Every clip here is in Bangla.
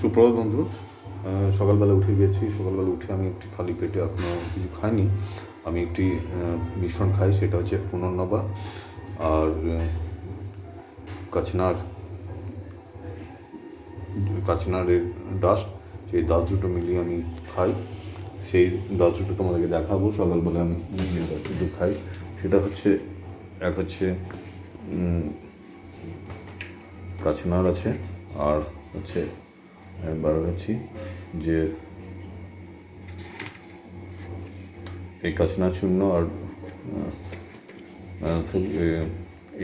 সুপ্রভাত বন্ধু। সকালবেলা উঠে গেছি। সকালবেলা উঠে আমি একটি খালি পেটে এখনও কিছু খাইনি। আমি একটি মিশ্রণ খাই, সেটা হচ্ছে পুনর্নবা আর কাচনারের ডাস্ট। সেই ডাস্ট দুটো মিলিয়ে আমি খাই। সেই ডাস্ট দুটো তোমাদেরকে দেখাবো। সকালবেলা আমি যে ডাস্ট দুটো খাই সেটা হচ্ছে এক হচ্ছে কাচনার আছে, আর হচ্ছে একবার হচ্ছি যে এই কাচনা চূর্ণ আর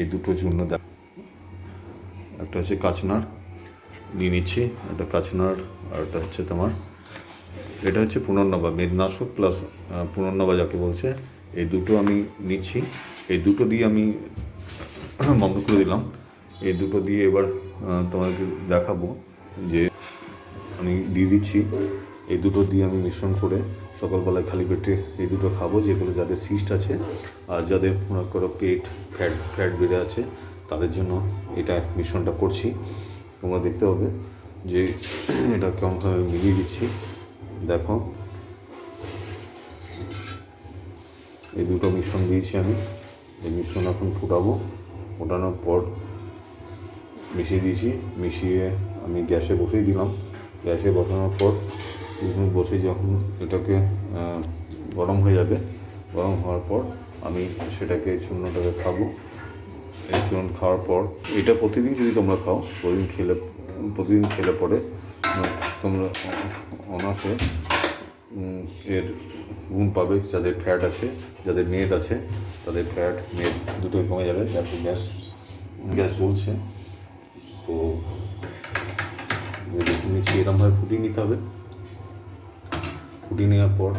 এই দুটো চূর্ণ একটা হচ্ছে কাচনার নিয়ে নিচ্ছি, একটা কাচনার, আর একটা হচ্ছে তোমার এটা হচ্ছে পুনর্নবা, মেদনাশক প্লাস পুনর্নবা যাকে বলছে। এই দুটো আমি নিচ্ছি। এই দুটো দিয়ে আমি বন্ধ করে দিলাম। এই দুটো দিয়ে এবার তোমাকে দেখাবো যে আমি দিয়ে দিচ্ছি। এই দুটো দিয়ে আমি মিশ্রণ করে সকালবেলায় খালি পেটে এই দুটো খাবো, যেগুলো যাদের সিস্ট আছে আর যাদের মনে করো পেট ফ্যাট বেড়ে আছে তাদের জন্য এটা মিশ্রণটা করছি। তোমরা দেখতে হবে যে এটা কেমনভাবে মিলিয়ে দিচ্ছি। দেখো, এই দুটো মিশ্রণ দিয়েছি আমি। এই মিশ্রণ এখন ফোটানোর পর মিশিয়ে দিয়েছি। মিশিয়ে আমি গ্যাসে বসিয়ে দিলাম। গ্যাসে বসানোর পর বসে যখন এটাকে গরম হয়ে যাবে, গরম হওয়ার পর আমি সেটাকে চূর্ণটাকে খাবো। এই চূর্ণ খাওয়ার পর এটা প্রতিদিন যদি তোমরা খাও, প্রতিদিন খেলে পরে তোমরা অনায়াসে এর গুণ পাবে। যাদের ফ্যাট আছে, যাদের মেদ আছে, তাদের ফ্যাট মেদ দুটোই কমে যাবে। যাতে গ্যাস চলছে, তো দেখে নিচ্ছি এরকমভাবে ফুটিয়ে নিতে হবে। ফুটিয়ে নেওয়ার পর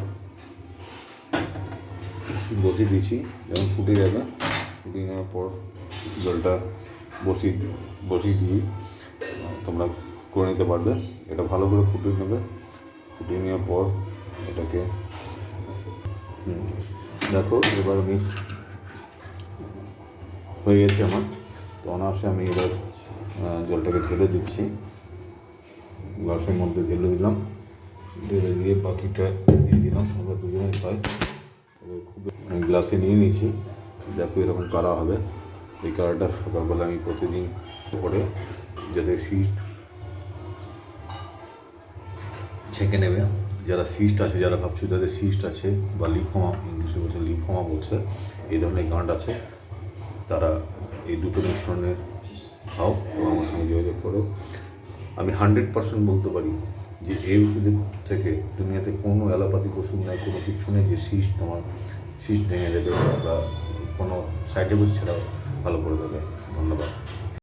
বসিয়ে দিয়েছি, যখন ফুটে যাবে, ফুটিয়ে নেওয়ার পর জলটা বসিয়ে দিয়ে তোমরা করে নিতে পারবে। এটা ভালো করে ফুটিয়ে নেবে। ফুটিয়ে নেওয়ার পর এটাকে দেখো, এবার আমি হয়ে গেছে আমার। তো অনায়াসে আমি এবার জলটাকে ঢেলে দিচ্ছি, গ্লাসের মধ্যে ঢেলে দিলাম। ঢেলে দিয়ে বাকিটা দিয়ে দিলাম। আমরা দুজনেই খাই। খুব গ্লাসে নিয়ে নিয়েছি। দেখো এরকম কাড়া হবে। এই কাড়াটা সকালবেলা আমি প্রতিদিন করে যাদের সিস্ট ছেঁকে নেবে, যারা সিস্ট আছে, যারা ভাবছো যাদের সিস্ট আছে বা লিম্ফোমা, ইংলিশে বলছে লিম্ফোমা বলছে, এই ধরনের গাঁট আছে, তারা এই দুটো মিশ্রণের খাও এবং আমার সঙ্গে যোগাযোগ করো। আমি 100% বলতে পারি যে এই ওষুধের থেকে দুনিয়াতে কোনো অ্যালোপ্যাথিক ওষুধ নেই, কোনো কিছু নেই যে তোমার সিস্ট ভেঙে দেবে বা কোনো সাইড এফেক্ট ছাড়াও ভালো করে দেবে। ধন্যবাদ।